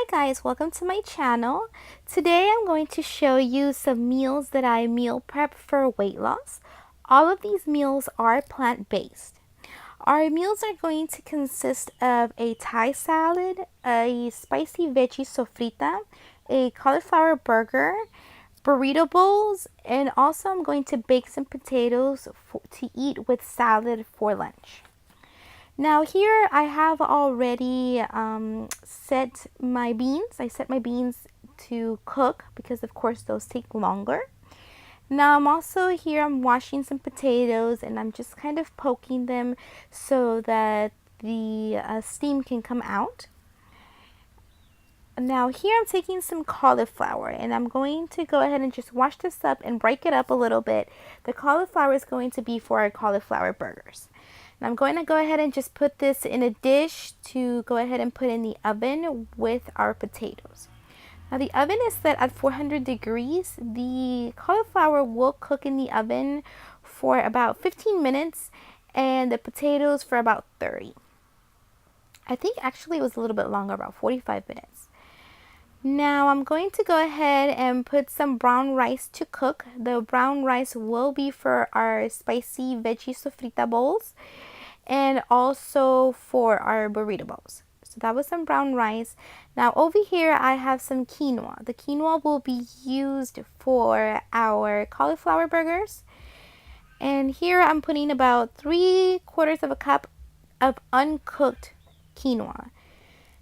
Hi guys, welcome to my channel. Today I'm going to show you some meals that I meal prep for weight loss. All of these meals are plant-based. Our meals are going to consist of a Thai salad, a spicy veggie sofrita, a cauliflower burger, burrito bowls, and also I'm going to bake some potatoes to eat with salad for lunch. Now here I have already set my beans. I set my beans to cook because of course those take longer. Now I'm also here, I'm washing some potatoes and I'm just kind of poking them so that the steam can come out. Now here I'm taking some cauliflower and I'm going to go ahead and just wash this up and break it up a little bit. The cauliflower is going to be for our cauliflower burgers. And I'm going to go ahead and just put this in a dish to go ahead and put in the oven with our potatoes. Now the oven is set at 400 degrees. The cauliflower will cook in the oven for about 15 minutes and the potatoes for about 30. I think actually it was a little bit longer, about 45 minutes. Now I'm going to go ahead and put some brown rice to cook. The brown rice will be for our spicy veggie sofrita bowls and also for our burrito bowls. So that was some brown rice. Now over here I have some quinoa. The quinoa will be used for our cauliflower burgers. And here I'm putting about 3/4 of a cup of uncooked quinoa.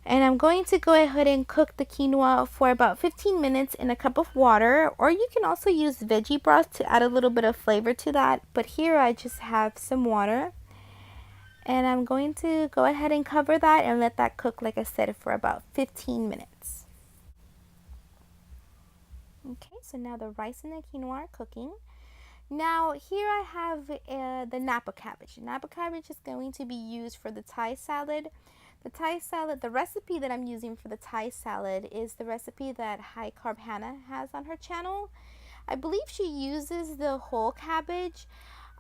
And I'm going to go ahead and cook the quinoa for about 15 minutes in a cup of water, or you can also use veggie broth to add a little bit of flavor to that. But here I just have some water. And I'm going to go ahead and cover that and let that cook, like I said, for about 15 minutes. Okay, so now the rice and the quinoa are cooking. Now here I have the Napa cabbage. Napa cabbage is going to be used for the Thai salad. The Thai salad, the recipe that I'm using for the Thai salad is the recipe that High Carb Hannah has on her channel. I believe she uses the whole cabbage.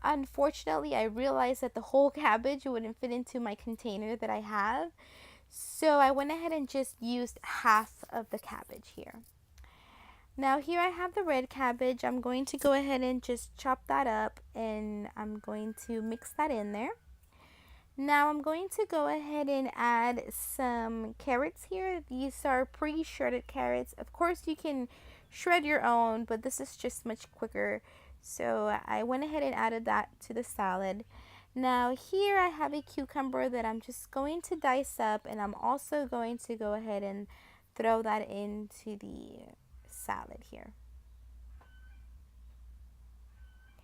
Unfortunately, I realized that the whole cabbage wouldn't fit into my container that I have. So I went ahead and just used half of the cabbage here. Now here I have the red cabbage. I'm going to go ahead and just chop that up and I'm going to mix that in there. Now I'm going to go ahead and add some carrots here. These are pre-shredded carrots. Of course you can shred your own, but this is just much quicker. So I went ahead and added that to the salad. Now here I have a cucumber that I'm just going to dice up, and I'm also going to go ahead and throw that into the salad here.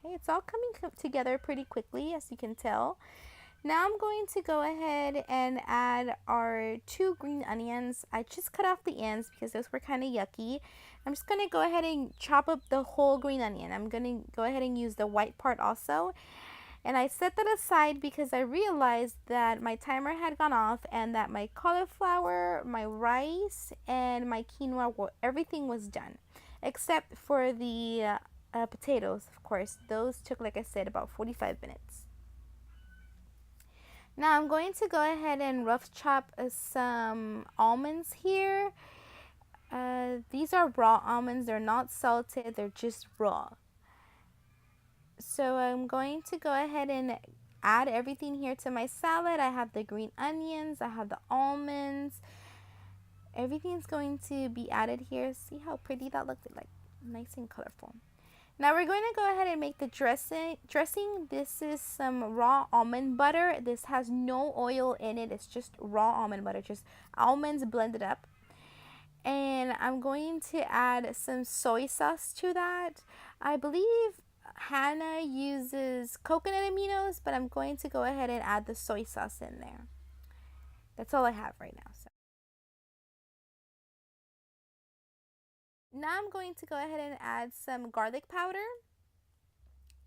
Okay, it's all coming together pretty quickly, as you can tell. Now I'm going to go ahead and add our 2 green onions. I just cut off the ends because those were kind of yucky. I'm just going to go ahead and chop up the whole green onion. I'm going to go ahead and use the white part also. And I set that aside because I realized that my timer had gone off and that my cauliflower, my rice, and my quinoa, everything was done. Except for the potatoes, of course. Those took, like I said, about 45 minutes. Now I'm going to go ahead and rough chop some almonds here. These are raw almonds. They're not salted. They're just raw. So I'm going to go ahead and add everything here to my salad. I have the green onions. I have the almonds. Everything's going to be added here. See how pretty that looked? Like nice and colorful. Now we're going to go ahead and make the dressing. This is some raw almond butter. This has no oil in it. It's just raw almond butter, just almonds blended up. And I'm going to add some soy sauce to that. I believe Hannah uses coconut aminos, but I'm going to go ahead and add the soy sauce in there. That's all I have right now. So now I'm going to go ahead and add some garlic powder.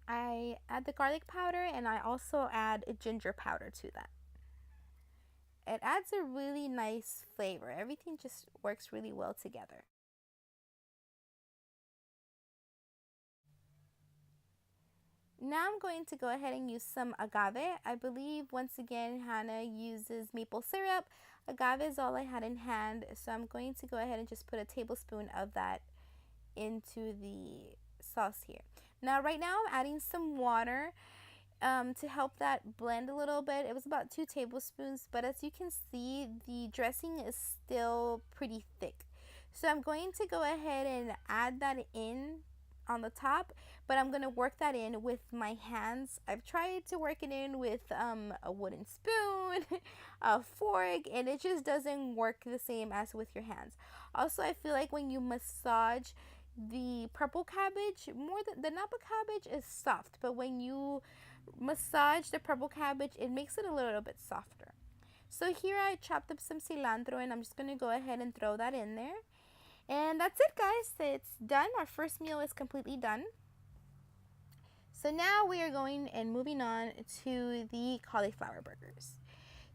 I add the garlic powder and I also add a ginger powder to that. It adds a really nice flavor. Everything just works really well together. Now I'm going to go ahead and use some agave. I believe once again Hannah uses maple syrup. Agave is all I had in hand, so I'm going to go ahead and just put a tablespoon of that into the sauce here. Now right now I'm adding some water to help that blend a little bit. It was about 2 tablespoons, but as you can see, the dressing is still pretty thick. So I'm going to go ahead and add that in on the top, but I'm going to work that in with my hands. I've tried to work it in with a wooden spoon, a fork, and it just doesn't work the same as with your hands. Also, I feel like when you massage the purple cabbage, more than the Napa cabbage is soft, but when you massage the purple cabbage, it makes it a little bit softer. So here I chopped up some cilantro, and I'm just going to go ahead and throw that in there. And that's it, guys. It's done. Our first meal is completely done. So now we are going and moving on to the cauliflower burgers.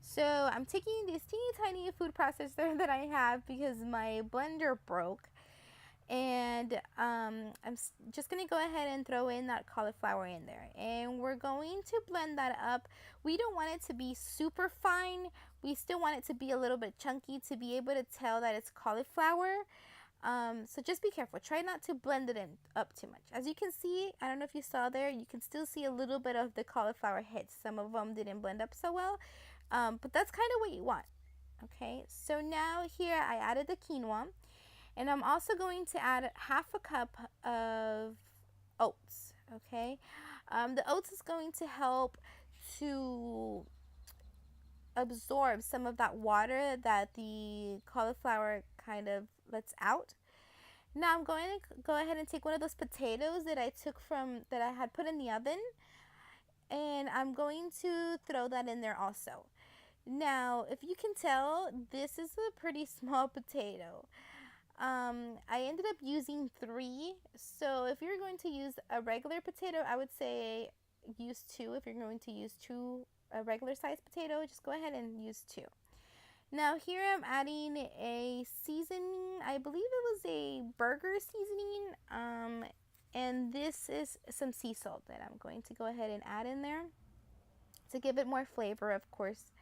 So I'm taking this teeny tiny food processor that I have because my blender broke. And I'm just going to go ahead and throw in that cauliflower in there. And we're going to blend that up. We don't want it to be super fine. We still want it to be a little bit chunky to be able to tell that it's cauliflower. So just be careful. Try not to blend it in up too much. As you can see, I don't know if you saw there, you can still see a little bit of the cauliflower heads. Some of them didn't blend up so well, but that's kind of what you want. Okay, so now here I added the quinoa, and I'm also going to add 1/2 cup of oats. Okay, the oats is going to help to absorb some of that water that the cauliflower kind of lets out. Now I'm going to go ahead and take one of those potatoes that I took from that I had put in the oven, and I'm going to throw that in there also. Now, if you can tell, this is a pretty small potato. I ended up using 3. So if you're going to use a regular potato, I would say use 2. If you're going to use a regular sized potato, just go ahead and use 2. Now here I'm adding a seasoning. I believe it was a burger seasoning. And this is some sea salt that I'm going to go ahead and add in there to give it more flavor, of course.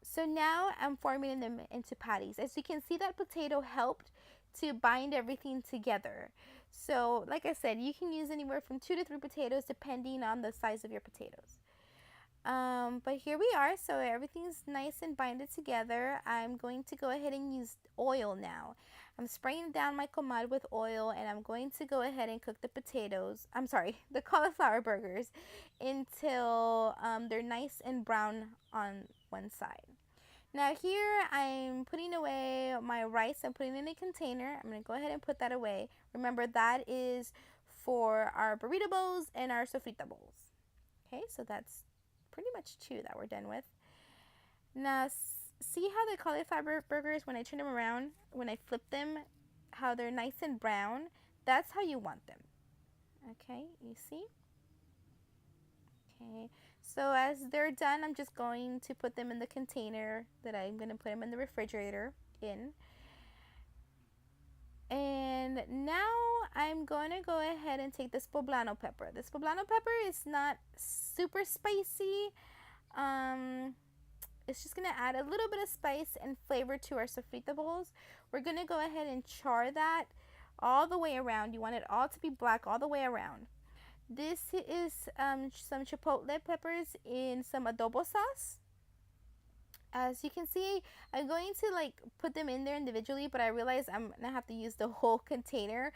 So now I'm forming them into patties. As you can see, that potato helped to bind everything together. So like I said, you can use anywhere from 2 to 3 potatoes depending on the size of your potatoes. But here we are. So everything's nice and binded together. I'm going to go ahead and use oil now. I'm spraying down my comal with oil, and I'm going to go ahead and cook the the cauliflower burgers until they're nice and brown on one side. Now here I'm putting away my rice. I'm putting it in a container. I'm going to go ahead and put that away. Remember, that is for our burrito bowls and our sofrita bowls. Okay, so that's pretty much 2 that we're done with. Now see how the cauliflower burgers, when I turn them around, when I flip them, how they're nice and brown? That's how you want them. Okay, you see? Okay, so as they're done, I'm just going to put them in the container that I'm going to put them in the refrigerator in. And now I'm going to go ahead and take this poblano pepper. This poblano pepper is not super spicy. It's just going to add a little bit of spice and flavor to our sofrita bowls. We're going to go ahead and char that all the way around. You want it all to be black all the way around. This is some chipotle peppers in some adobo sauce. As you can see, I'm going to put them in there individually, but I realize I'm going to have to use the whole container.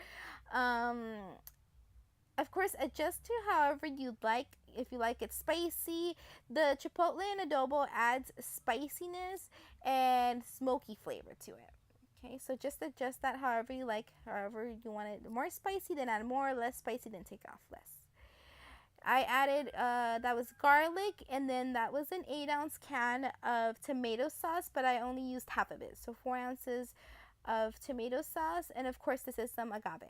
Of course, adjust to however you'd like. If you like it spicy, the chipotle and adobo adds spiciness and smoky flavor to it. Okay, so just adjust that however you like. However you want it more spicy, then add more. Less spicy, then take off less. I added, that was garlic, and then that was an 8-ounce can of tomato sauce, but I only used half of it. So 4 ounces of tomato sauce, and of course this is some agave.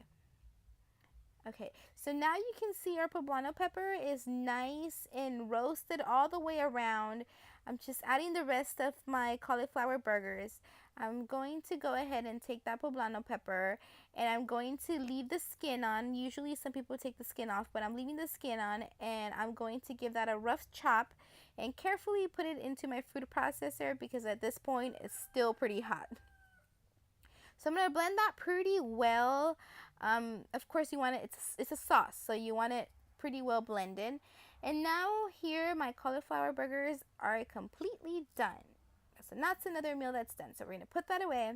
Okay, so now you can see our poblano pepper is nice and roasted all the way around. I'm just adding the rest of my cauliflower burgers. I'm going to go ahead and take that poblano pepper and I'm going to leave the skin on. Usually some people take the skin off, but I'm leaving the skin on and I'm going to give that a rough chop and carefully put it into my food processor because at this point it's still pretty hot. So I'm going to blend that pretty well. Of course, you want it, it's a sauce, so you want it pretty well blended. And now here, my cauliflower burgers are completely done. So that's another meal that's done. So we're going to put that away.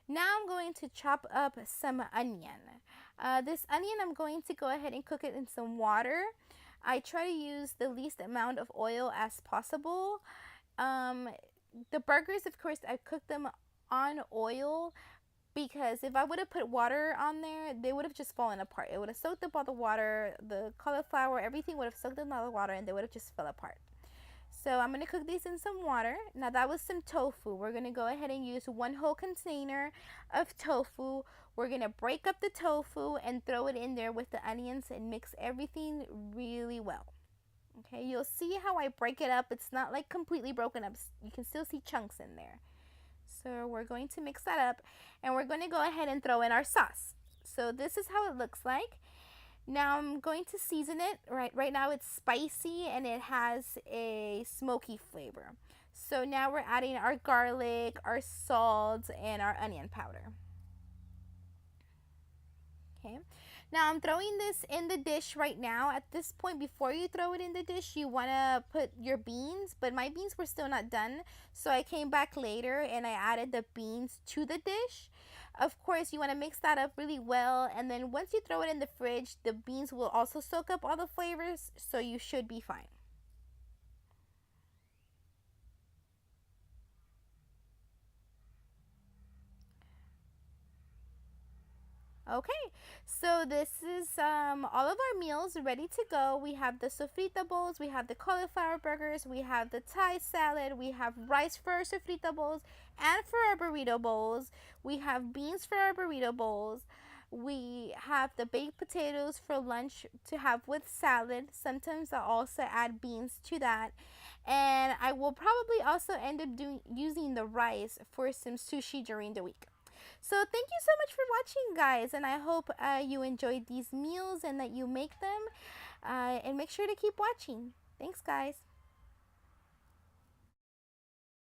Now I'm going to chop up some onion. This onion, I'm going to go ahead and cook it in some water. I try to use the least amount of oil as possible. The burgers, of course, I cook them on oil, because if I would have put water on there, they would have just fallen apart. It would have soaked up all the water, the cauliflower, everything would have soaked up all the water and they would have just fell apart. So I'm going to cook these in some water. Now that was some tofu. We're going to go ahead and use one whole container of tofu. We're going to break up the tofu and throw it in there with the onions and mix everything really well. Okay, you'll see how I break it up. It's not like completely broken up. You can still see chunks in there. So we're going to mix that up and we're going to go ahead and throw in our sauce. So this is how it looks like. Now I'm going to season it. Right now it's spicy and it has a smoky flavor. So now we're adding our garlic, our salt, and our onion powder. Okay, now I'm throwing this in the dish right now. At this point, before you throw it in the dish, you want to put your beans, but my beans were still not done, so I came back later and I added the beans to the dish. Of course, you want to mix that up really well, and then once you throw it in the fridge, the beans will also soak up all the flavors, so you should be fine. Okay, so this is all of our meals ready to go. We have the sofrita bowls, we have the cauliflower burgers, we have the Thai salad, we have rice for our sofrita bowls and for our burrito bowls. We have beans for our burrito bowls. We have the baked potatoes for lunch to have with salad. Sometimes I also add beans to that. And I will probably also end up using the rice for some sushi during the week. So thank you so much for watching, guys, and I hope you enjoyed these meals and that you make them, and make sure to keep watching. Thanks, guys.